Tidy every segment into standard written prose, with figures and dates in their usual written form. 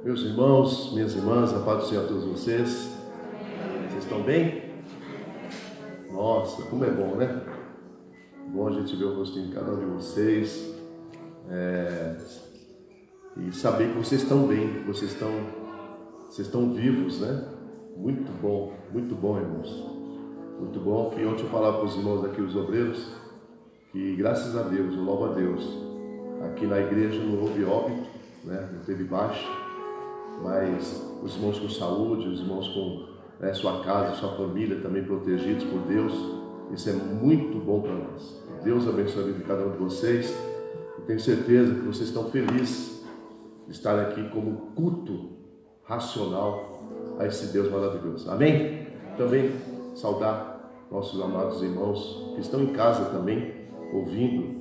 Meus irmãos, minhas irmãs, a paz do Senhor a todos vocês. Vocês estão bem? Nossa, como é bom, né? Bom a gente ver o rostinho de cada um de vocês e saber que vocês estão bem, que vocês estão vivos, né? Muito bom, irmãos. Muito bom. Que ontem eu falava para os irmãos aqui, os obreiros, que graças a Deus, eu louvo a Deus, aqui na igreja não houve óbito, né? Não teve baixa, mas os irmãos com saúde, os irmãos com sua casa, sua família também protegidos por Deus, isso é muito bom para nós. Deus abençoe a vida de cada um de vocês. Eu tenho certeza que vocês estão felizes de estar aqui como culto racional a esse Deus maravilhoso. Amém? Também saudar nossos amados irmãos que estão em casa também, ouvindo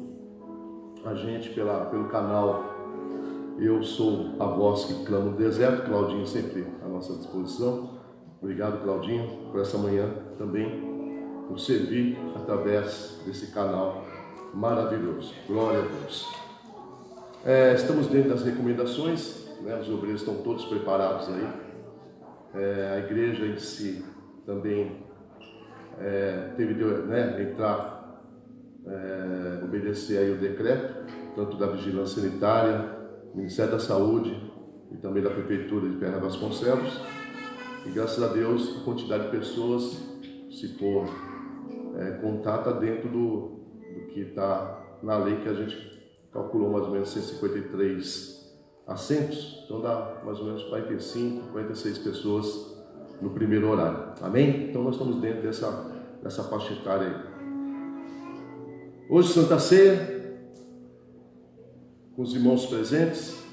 a gente pelo canal Eu Sou a Voz que Clama no Deserto. Claudinho sempre à nossa disposição. Obrigado, Claudinho, por essa manhã também, por servir através desse canal maravilhoso. Glória a Deus. Estamos dentro das recomendações, né? Os obreiros estão todos preparados aí. A igreja em si também teve de obedecer aí o decreto, tanto da Vigilância Sanitária, Ministério da Saúde e também da Prefeitura de Ferraz Vasconcelos. E graças a Deus, a quantidade de pessoas, se for contar, está dentro do que está na lei, que a gente calculou mais ou menos 153 assentos. Então dá mais ou menos 45, 46 pessoas no primeiro horário. Amém? Então nós estamos dentro dessa faixa etária aí. Hoje, Santa Ceia, com os irmãos presentes,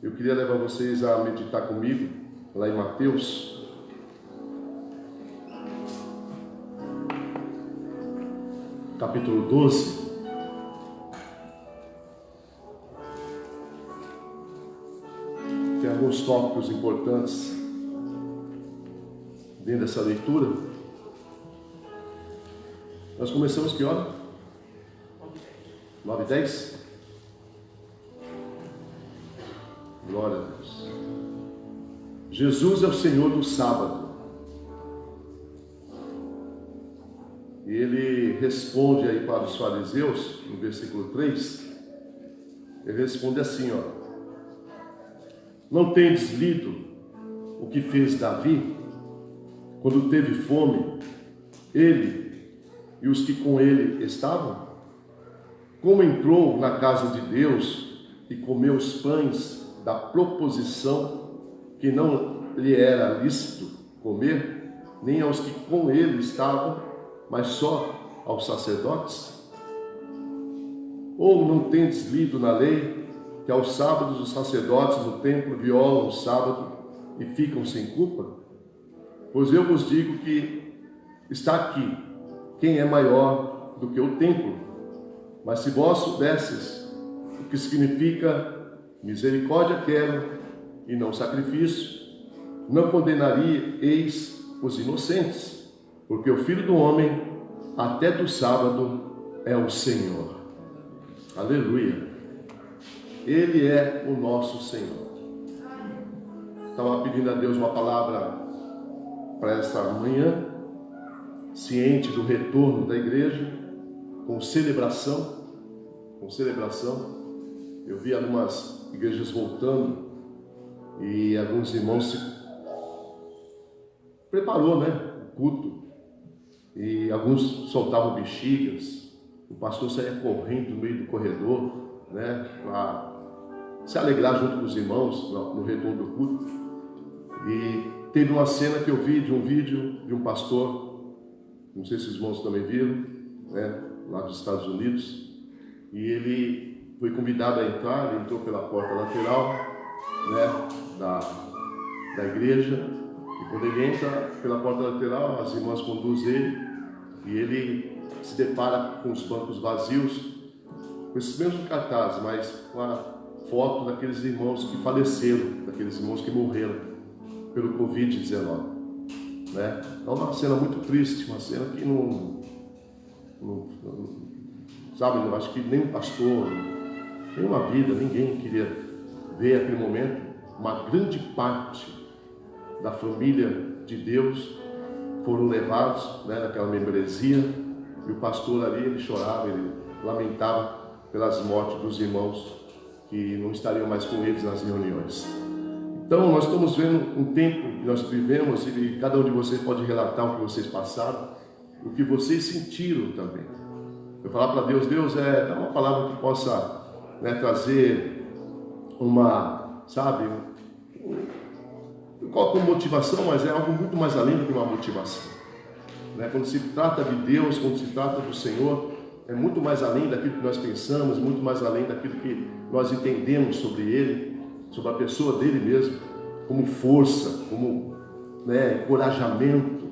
eu queria levar vocês a meditar comigo lá em Mateus, capítulo 12. Tem alguns tópicos importantes dentro dessa leitura. Nós começamos que hora? 9h10? Glória a Deus. Jesus é o Senhor do sábado. E ele responde aí para os fariseus, no versículo 3, ele responde assim, não tendes lido o que fez Davi, quando teve fome, ele e os que com ele estavam? Como entrou na casa de Deus e comeu os pães da proposição que não lhe era lícito comer, nem aos que com ele estavam, mas só aos sacerdotes? Ou não tendes lido na lei que aos sábados os sacerdotes no templo violam o sábado e ficam sem culpa? Pois eu vos digo que está aqui quem é maior do que o templo. Mas se vós soubesses o que significa misericórdia quero e não sacrifício, não condenaríeis os inocentes, porque o Filho do Homem até do sábado é o Senhor. Aleluia. Ele é o nosso Senhor. Estava pedindo a Deus uma palavra para essa manhã, ciente do retorno da igreja, com celebração. Eu vi algumas igrejas voltando e alguns irmãos se preparou, né? O culto. E alguns soltavam bexigas. O pastor saía correndo no meio do corredor, né? Para se alegrar junto com os irmãos no retorno do culto. E teve uma cena que eu vi de um vídeo de um pastor, não sei se os irmãos também viram, né? Lá dos Estados Unidos. E ele foi convidado a entrar, ele entrou pela porta lateral, né, da igreja. E quando ele entra pela porta lateral, as irmãs conduzem ele e ele se depara com os bancos vazios, com esses mesmos cartazes, mas com a foto daqueles irmãos que faleceram, daqueles irmãos que morreram pelo Covid-19, né? Então, uma cena muito triste, uma cena que sabe, eu acho que nem o pastor, nenhuma vida, ninguém queria ver aquele momento. uma grande parte da família de Deus foram levados, né, naquela membresia, e o pastor ali, ele chorava, ele lamentava pelas mortes dos irmãos que não estariam mais com eles nas reuniões. Então, nós estamos vendo um tempo que nós vivemos, e cada um de vocês pode relatar o que vocês passaram, o que vocês sentiram também. Eu falar para Deus, dá uma palavra que possa, né, trazer uma, sabe, qual motivação, mas é algo muito mais além do que uma motivação. Né? Quando se trata de Deus, quando se trata do Senhor, é muito mais além daquilo que nós pensamos, muito mais além daquilo que nós entendemos sobre Ele, sobre a pessoa dele mesmo, como força, como, né, encorajamento,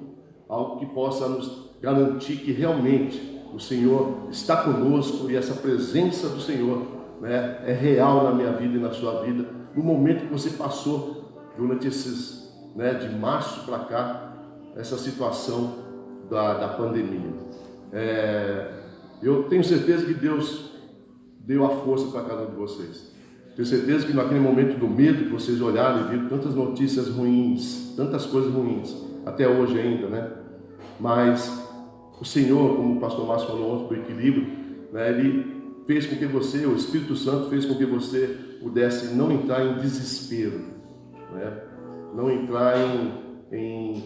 algo que possa nos garantir que realmente o Senhor está conosco e essa presença do Senhor, né, é real na minha vida e na sua vida, no momento que você passou durante esses, né, de março para cá, essa situação da pandemia. Eu tenho certeza que Deus deu a força para cada um de vocês. Tenho certeza que naquele momento do medo que vocês olharam e viram tantas notícias ruins, tantas coisas ruins, até hoje ainda, né? Mas o Senhor, como o pastor Márcio falou ontem, do equilíbrio, né, Ele fez com que você, o Espírito Santo fez com que você pudesse não entrar em desespero, né? Não entrar em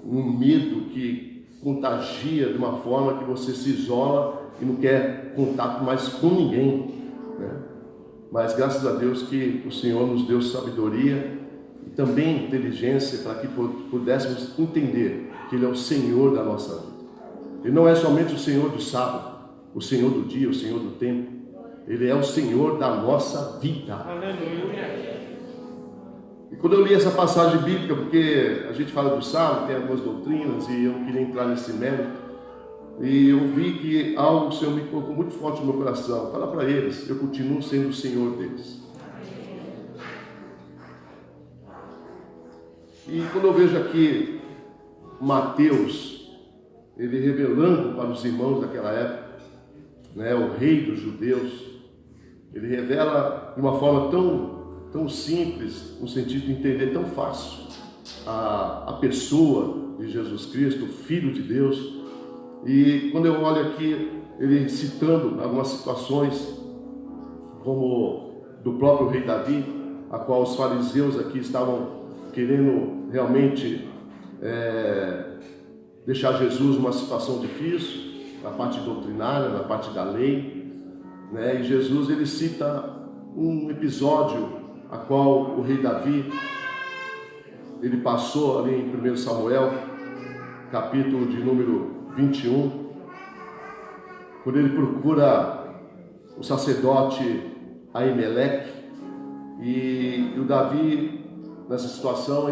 um medo que contagia de uma forma que você se isola e não quer contato mais com ninguém, né? Mas graças a Deus que o Senhor nos deu sabedoria e também inteligência para que pudéssemos entender que Ele é o Senhor da nossa vida. Ele não é somente o Senhor do sábado, o Senhor do dia, o Senhor do tempo. Ele é o Senhor da nossa vida. Aleluia. E quando eu li essa passagem bíblica, porque a gente fala do sábado, tem algumas doutrinas e eu queria entrar nesse mérito, e eu vi que algo o Senhor me colocou muito forte no meu coração. Fala para eles, eu continuo sendo o Senhor deles. E quando eu vejo aqui Mateus, ele revelando para os irmãos daquela época, né, o rei dos judeus, ele revela de uma forma tão simples, no sentido de entender tão fácil a pessoa de Jesus Cristo, o Filho de Deus. E quando eu olho aqui, ele citando algumas situações, como do próprio rei Davi, a qual os fariseus aqui estavam querendo realmente deixar Jesus numa situação difícil, na parte doutrinária, na parte da lei, né? E Jesus, ele cita um episódio a qual o rei Davi, ele passou ali em 1 Samuel, capítulo de número 21, quando ele procura o sacerdote Aimeleque, e o Davi, nessa situação,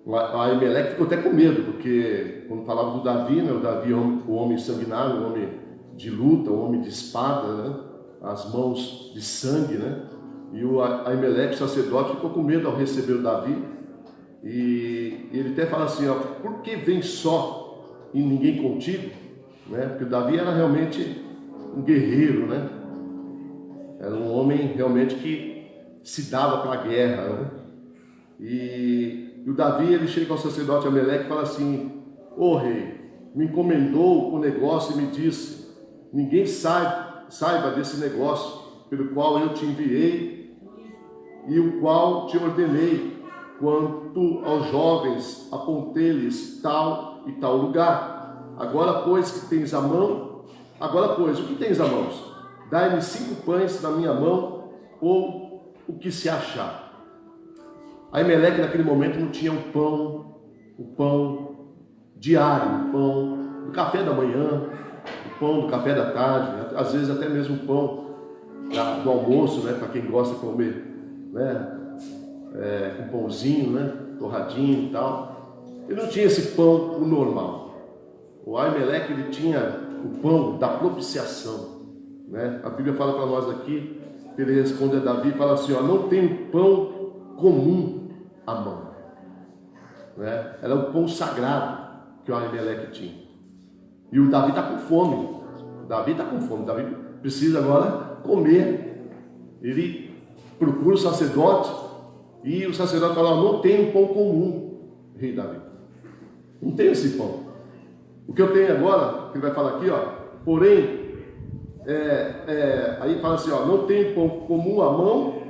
o Aimeleque ficou até com medo, porque quando falava do Davi, né, o Davi, o homem sanguinário, o homem de luta, o homem de espada, né, as mãos de sangue, né, e o Aimeleque, o sacerdote, ficou com medo ao receber o Davi, e ele até fala assim, ó, por que vem só e ninguém contigo? Né? Porque o Davi era realmente um guerreiro, né? Era um homem realmente que se dava para a guerra, né? E o Davi, ele chega ao sacerdote Ameleque e fala assim, ô rei, me encomendou o negócio e me disse, ninguém saiba desse negócio pelo qual eu te enviei e o qual te ordenei, quanto aos jovens apontei-lhes tal e tal lugar. Agora, pois, o que tens à mão? Dai-me 5 pães na minha mão, ou o que se achar. Aimeleque naquele momento não tinha o pão diário, o pão do café da manhã, o pão do café da tarde, às vezes até mesmo o pão do almoço, né, para quem gosta de comer, né, com pãozinho, né, torradinho e tal. Ele não tinha esse pão o normal. O Aimeleque, ele tinha o pão da propiciação, né? A Bíblia fala para nós aqui, ele responde a Davi e fala assim, ó, não tem pão comum à mão, né? Era o pão sagrado que o Aimeleque tinha. E o Davi está com fome. Davi precisa agora comer. Ele procura o sacerdote, e o sacerdote fala: não tem um pão comum, rei Davi. Não tem esse pão. O que eu tenho agora, que ele vai falar aqui, porém, aí fala assim, não tem pão comum à mão,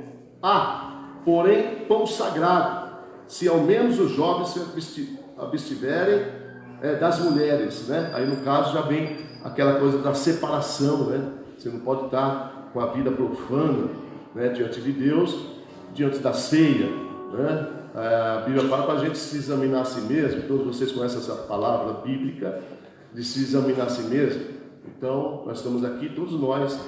porém pão sagrado, se ao menos os jovens se abstiverem das mulheres, né? Aí no caso já vem aquela coisa da separação, né? Você não pode estar com a vida profana, né, diante de Deus, diante da ceia, né? A Bíblia fala para a gente se examinar a si mesmo. Todos vocês conhecem essa palavra bíblica de se examinar a si mesmo. Então nós estamos aqui, todos nós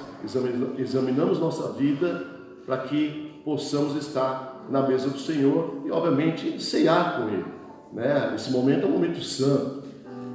examinamos nossa vida para que possamos estar na mesa do Senhor e obviamente ceiar com Ele, né? Esse momento é um momento santo.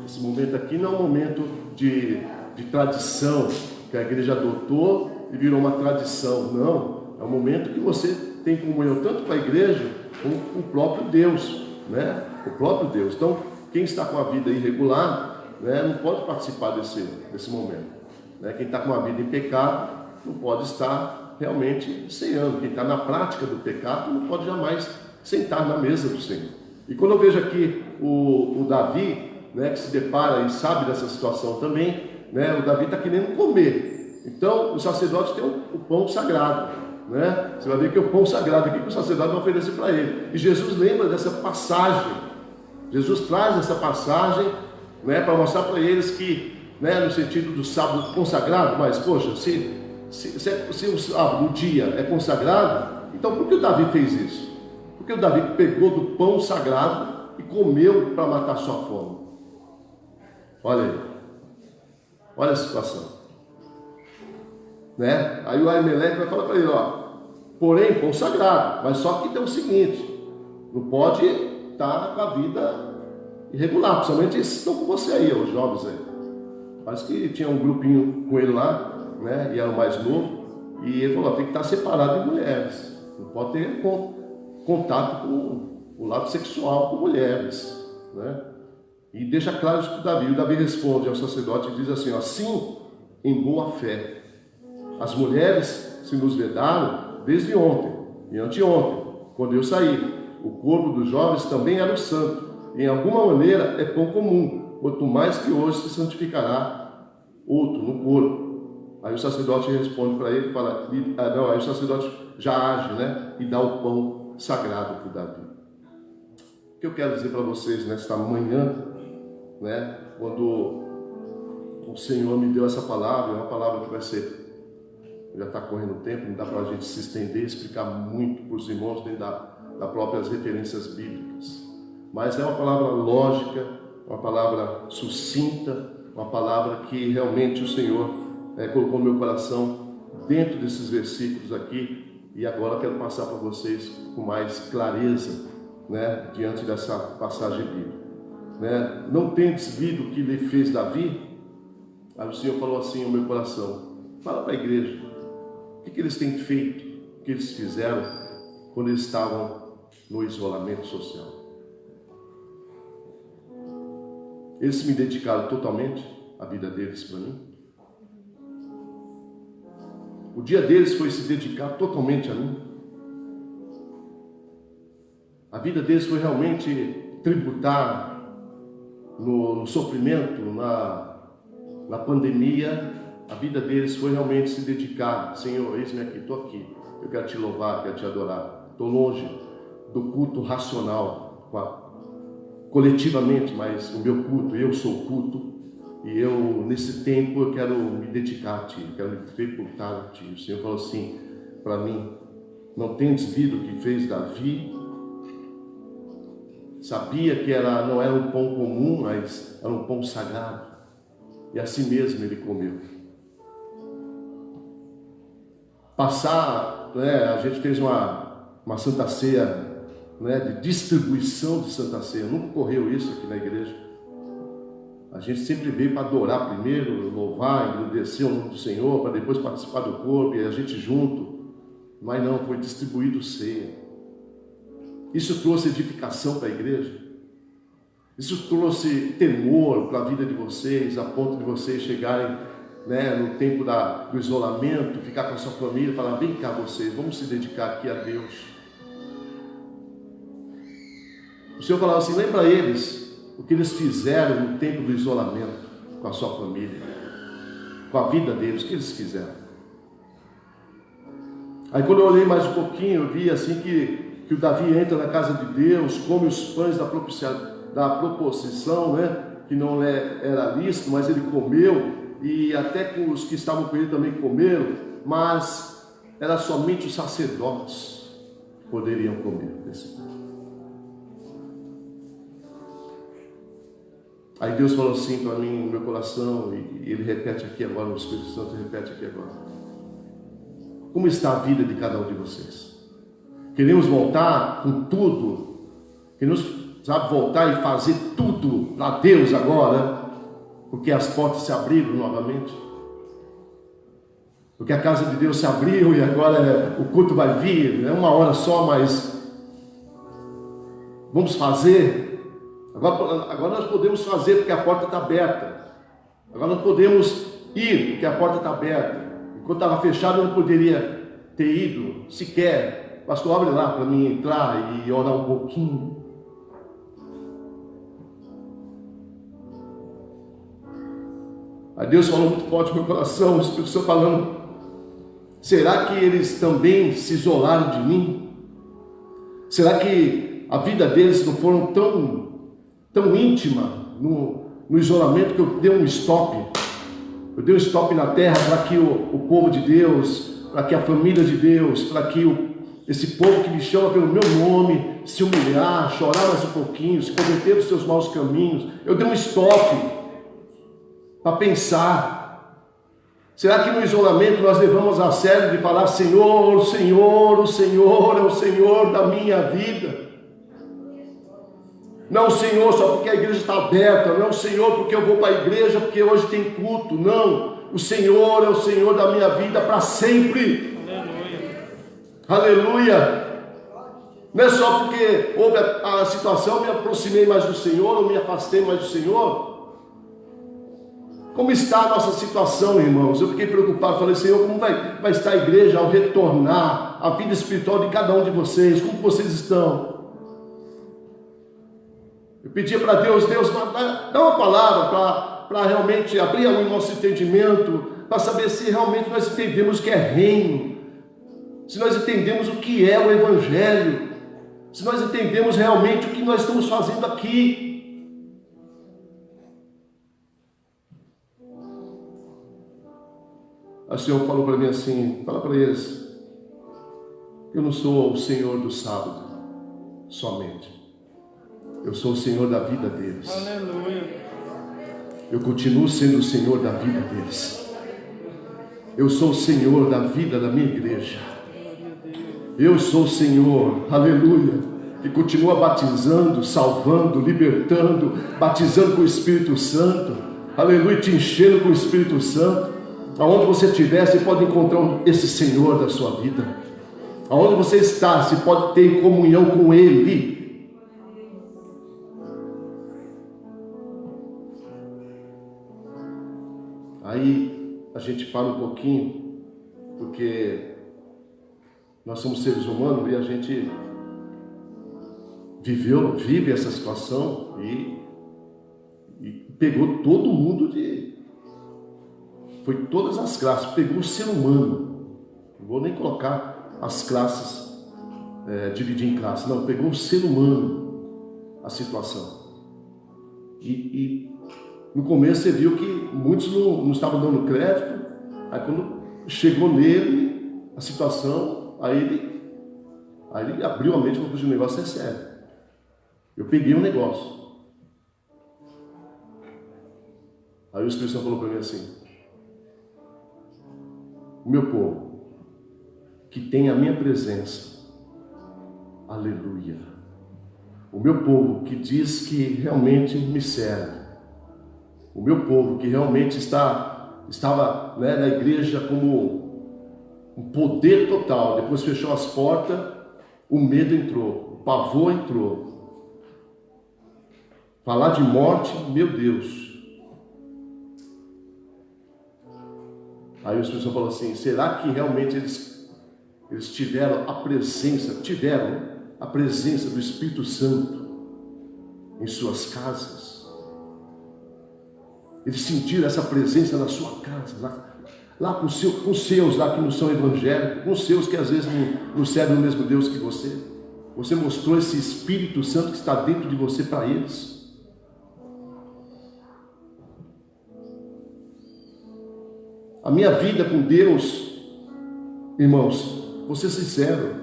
Esse momento aqui não é um momento de tradição que a igreja adotou e virou uma tradição. Não, é um momento que você tem comunhão tanto com a igreja como com o próprio Deus, né? O próprio Deus. Então, quem está com a vida irregular, né, não pode participar desse momento, né? Quem está com a vida em pecado não pode estar realmente ceando. Quem está na prática do pecado não pode jamais sentar na mesa do Senhor. E quando eu vejo aqui o Davi, né, que se depara e sabe dessa situação também, né, o Davi está querendo comer. Então, o sacerdote tem o pão sagrado, né? Você vai ver que é o pão sagrado aqui que o sacerdote vai oferecer para ele. E Jesus lembra dessa passagem. Jesus traz essa passagem, né, para mostrar para eles que, né, no sentido do sábado consagrado, mas, poxa, se o sábado, o dia é consagrado, então por que o Davi fez isso? Porque o Davi pegou do pão sagrado e comeu para matar sua fome. Olha aí, olha a situação, né? Aí o Aimeleque vai falar para ele, porém, pão sagrado, mas só que tem o seguinte: não pode estar com a vida irregular, principalmente esses que estão com você aí, os jovens aí. Parece que tinha um grupinho com ele lá, né? E era o mais novo, e ele falou: tem que estar separado de mulheres, não pode ter contato com o lado sexual com mulheres, né? E deixa claro isso para o Davi. O Davi responde ao sacerdote e diz assim: sim, em boa fé. As mulheres se nos vedaram desde ontem e anteontem, quando eu saí. O corpo dos jovens também era o santo. Em alguma maneira é pão comum, quanto mais que hoje se santificará outro no corpo. Aí o sacerdote responde para ele, aí o sacerdote já age, né? E dá o pão sagrado para o Davi. O que eu quero dizer para vocês nesta manhã, né? Quando o Senhor me deu essa palavra, é uma palavra que vai ser, já está correndo o tempo, não dá para a gente se estender, explicar muito para os irmãos dentro das próprias referências bíblicas, mas é uma palavra lógica, uma palavra sucinta, uma palavra que realmente o Senhor colocou no meu coração dentro desses versículos aqui, e agora quero passar para vocês com mais clareza, né, diante dessa passagem bíblica. Né? Não tendes visto o que lhe fez Davi? Aí o Senhor falou assim ao meu coração: fala para a igreja, o que eles têm feito, o que eles fizeram quando eles estavam no isolamento social. Eles me dedicaram totalmente a vida deles para mim. O dia deles foi se dedicar totalmente a mim. A vida deles foi realmente tributar no sofrimento, na pandemia. A vida deles foi realmente se dedicar: Senhor, eis-me aqui, estou aqui, eu quero te louvar, quero te adorar. Estou longe do culto racional, coletivamente, mas o meu culto, eu sou o culto, e eu, nesse tempo, eu quero me dedicar a Ti, eu quero me tributar a Ti. O Senhor falou assim para mim: não tendes visto o que fez Davi? Sabia que não era um pão comum, mas era um pão sagrado, e assim mesmo ele comeu. A gente fez uma Santa Ceia, né, de distribuição de Santa Ceia. Nunca ocorreu isso aqui na igreja. A gente sempre veio para adorar primeiro, louvar, agradecer o nome do Senhor, para depois participar do corpo e a gente junto. Mas não, foi distribuído ceia. Isso trouxe edificação para a igreja. Isso trouxe temor para a vida de vocês, a ponto de vocês chegarem né, no tempo do isolamento, ficar com a sua família, falar, vem cá vocês, vamos se dedicar aqui a Deus. O Senhor falava assim, lembra eles o que eles fizeram no tempo do isolamento com a sua família, com a vida deles, o que eles fizeram. Aí quando eu olhei mais um pouquinho, eu vi assim que o Davi entra na casa de Deus, come os pães da proposição, né? Que não era lícito, mas ele comeu, e até com os que estavam com ele também comeram, mas era somente os sacerdotes que poderiam comer desse pão. Aí Deus falou assim para mim no meu coração, e Ele repete aqui agora, o Espírito Santo repete aqui agora. Como está a vida de cada um de vocês? Queremos voltar com tudo? Queremos, voltar e fazer tudo para Deus agora? Porque as portas se abriram novamente? Porque a casa de Deus se abriu e agora o culto vai vir, é uma hora só, mas vamos fazer? Agora nós podemos fazer porque a porta está aberta. Agora nós podemos ir porque a porta está aberta. Enquanto estava fechado eu não poderia ter ido sequer. Pastor, abre lá para mim entrar e orar um pouquinho. Aí Deus falou muito forte no meu coração, o Espírito Santo falando, será que eles também se isolaram de mim? Será que a vida deles não foram tão íntima no isolamento que eu dei um stop? Eu dei um stop na terra para que o povo de Deus, para que a família de Deus, para que esse povo que me chama pelo meu nome, se humilhar, chorar mais um pouquinho, se converter dos seus maus caminhos. Eu dei um stop para pensar. Será que no isolamento nós levamos a sério de falar, Senhor, o Senhor, o Senhor é o Senhor da minha vida? Não, Senhor, só porque a igreja está aberta. Não, Senhor, porque eu vou para a igreja, porque hoje tem culto. Não, o Senhor é o Senhor da minha vida para sempre. Aleluia. Aleluia. Não é só porque houve a situação, me aproximei mais do Senhor, ou me afastei mais do Senhor. Como está a nossa situação, irmãos? Eu fiquei preocupado, falei, Senhor, como vai estar a igreja ao retornar, a vida espiritual de cada um de vocês? Como vocês estão? Eu pedia para Deus, dá uma palavra para realmente abrir o nosso entendimento, para saber se realmente nós entendemos o que é reino, se nós entendemos o que é o Evangelho, se nós entendemos realmente o que nós estamos fazendo aqui. O Senhor falou para mim assim, fala para eles, eu não sou o Senhor do sábado, somente. Eu sou o Senhor da vida deles. Aleluia. Eu continuo sendo o Senhor da vida deles. Eu sou o Senhor da vida da minha igreja. Eu sou o Senhor, aleluia, que continua batizando, salvando, libertando, batizando com o Espírito Santo, aleluia, te enchendo com o Espírito Santo. Aonde você estiver, você pode encontrar esse Senhor da sua vida. Aonde você está, você pode ter comunhão com Ele. Aí a gente para um pouquinho, porque nós somos seres humanos e a gente vive essa situação e pegou todo mundo foi todas as classes, pegou o ser humano. Não vou nem colocar as classes, dividir em classes, não, pegou o ser humano, a situação. E no começo você viu que muitos não estavam dando crédito, aí quando chegou nele a situação, aí ele abriu a mente e falou, o negócio é sério. Eu peguei um negócio. Aí o Espírito Santo falou para mim assim, o meu povo, que tem a minha presença, aleluia, o meu povo que diz que realmente me serve, o meu povo que realmente estava na igreja como um poder total, depois fechou as portas, o medo entrou, o pavor entrou, falar de morte, meu Deus. Aí o Espírito Santo falou assim: será que realmente eles tiveram a presença do Espírito Santo em suas casas? Eles sentiram essa presença na sua casa, lá com os seus lá que não são evangélicos, com os seus que às vezes não servem o mesmo Deus que você. Você mostrou esse Espírito Santo que está dentro de você para eles. A minha vida com Deus, irmãos, vou ser sincero,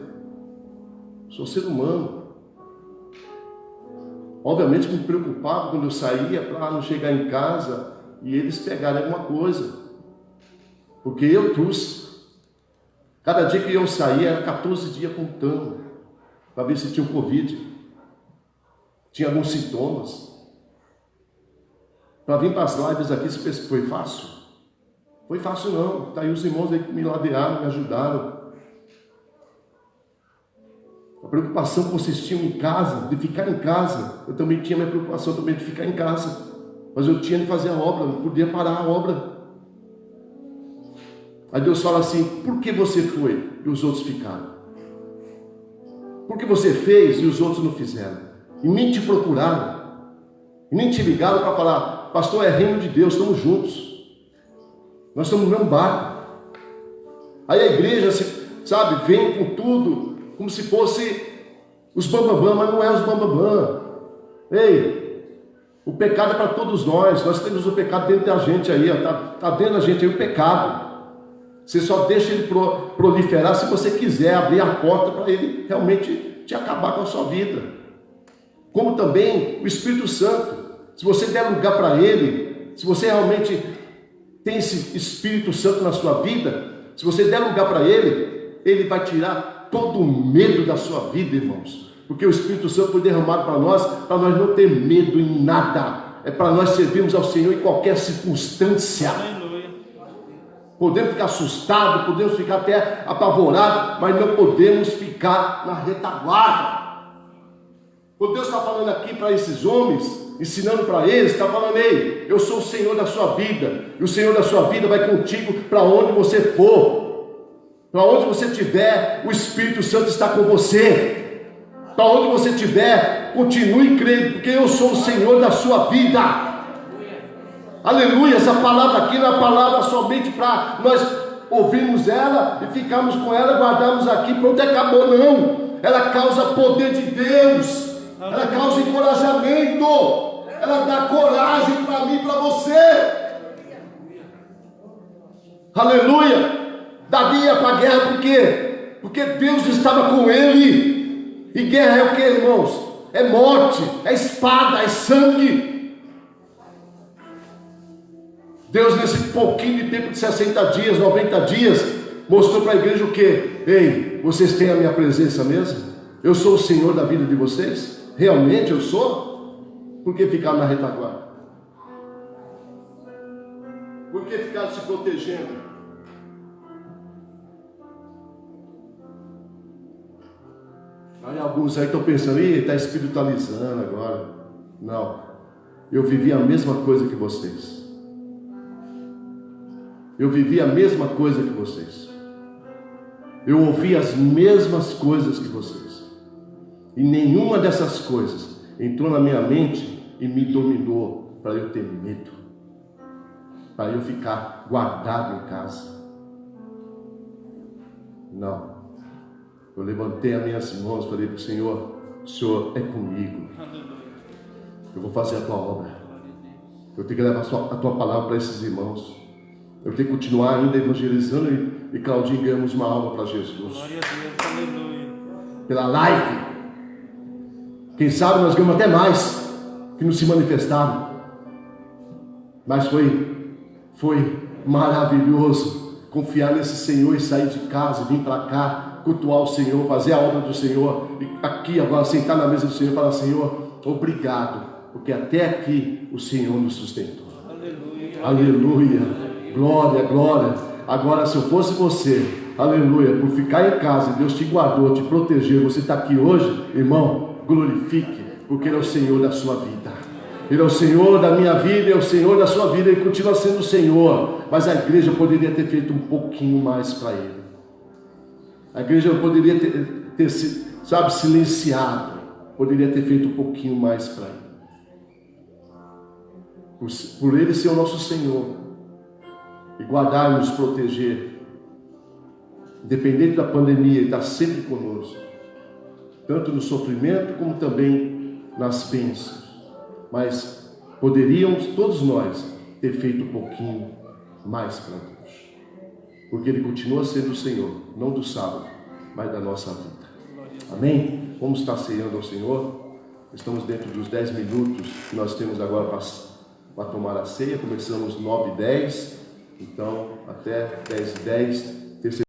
sou ser humano. Obviamente que me preocupava quando eu saía para não chegar em casa e eles pegarem alguma coisa, porque eu trouxe. Cada dia que eu saía era 14 dias contando, para ver se tinha um Covid, tinha alguns sintomas. Para vir para as lives aqui, você pensa que foi fácil? Foi fácil não, está aí os irmãos aí que me ladearam, me ajudaram. A preocupação que vocês tinham em casa, de ficar em casa, eu também tinha minha preocupação também de ficar em casa, mas eu tinha de fazer a obra, não podia parar a obra. Aí Deus fala assim: por que você foi e os outros ficaram? Por que você fez e os outros não fizeram? E nem te procuraram, e nem te ligaram para falar: pastor, é reino de Deus, estamos juntos. Nós estamos no mesmo barco. Aí a igreja, sabe, vem com tudo, como se fosse os bambambam, mas não é os bambambam. Ei, o pecado é para todos nós temos o pecado dentro da gente aí, está dentro da gente aí o pecado. Você só deixa ele proliferar se você quiser abrir a porta para ele realmente te acabar com a sua vida. Como também o Espírito Santo, se você der lugar para ele, se você realmente tem esse Espírito Santo na sua vida, se você der lugar para ele vai tirar todo o medo da sua vida, irmãos. Porque o Espírito Santo foi derramado para nós não ter medo em nada. É para nós servirmos ao Senhor em qualquer circunstância. Podemos ficar assustados, podemos ficar até apavorados, mas não podemos ficar na retaguarda. Quando Deus está falando aqui para esses homens, ensinando para eles, está falando: ei, eu sou o Senhor da sua vida, e o Senhor da sua vida vai contigo para onde você for, para onde você estiver, o Espírito Santo está com você, para onde você estiver, continue crendo, porque eu sou o Senhor da sua vida. Aleluia. Essa palavra aqui não é palavra somente para nós ouvirmos ela e ficarmos com ela, guardarmos aqui, pronto, acabou, não. Ela causa poder de Deus, ela causa encorajamento, ela dá coragem para mim e para você. Aleluia. Davi ia para a guerra por quê? Porque Deus estava com ele. E guerra é o que, irmãos? É morte, é espada, é sangue. Deus, nesse pouquinho de tempo de 60 dias, 90 dias, mostrou para a igreja o quê? Ei, vocês têm a minha presença mesmo? Eu sou o Senhor da vida de vocês? Realmente eu sou? Por que ficar na retaguarda? Por que ficar se protegendo? Aí alguns aí estão pensando: ih, está espiritualizando agora. Não, eu vivi a mesma coisa que vocês. Eu vivi a mesma coisa que vocês. Eu ouvi as mesmas coisas que vocês. E nenhuma dessas coisas entrou na minha mente e me dominou para eu ter medo, para eu ficar guardado em casa. Não. Eu levantei as minhas mãos e falei para o Senhor: o Senhor é comigo. Eu vou fazer a tua obra. Eu tenho que levar a tua palavra para esses irmãos. Eu tenho que continuar ainda evangelizando e Claudinho ganhamos uma alma para Jesus. Glória a Deus, aleluia. Pela live. Quem sabe nós ganhamos até mais que não se manifestaram. Mas foi maravilhoso confiar nesse Senhor e sair de casa, vir para cá, cultuar o Senhor, fazer a obra do Senhor. E aqui agora sentar na mesa do Senhor e falar: Senhor, obrigado, porque até aqui o Senhor nos sustentou. Aleluia. Aleluia. Glória, glória. Agora, se eu fosse você, aleluia, por ficar em casa, Deus te guardou, te protegeu, você está aqui hoje, irmão, glorifique, porque Ele é o Senhor da sua vida. Ele é o Senhor da minha vida, é o Senhor da sua vida, Ele continua sendo o Senhor, mas a igreja poderia ter feito um pouquinho mais para Ele. A igreja poderia ter silenciado, poderia ter feito um pouquinho mais para Ele. Por Ele ser o nosso Senhor, e guardar e nos proteger, independente da pandemia, Ele está sempre conosco, tanto no sofrimento como também nas bênçãos. Mas poderíamos todos nós ter feito um pouquinho mais para Deus, porque Ele continua sendo o Senhor, não do sábado, mas da nossa vida. Amém? Vamos estar ceando ao Senhor. Estamos dentro dos 10 minutos que nós temos agora para tomar a ceia. Começamos 9h10, então até 10h10.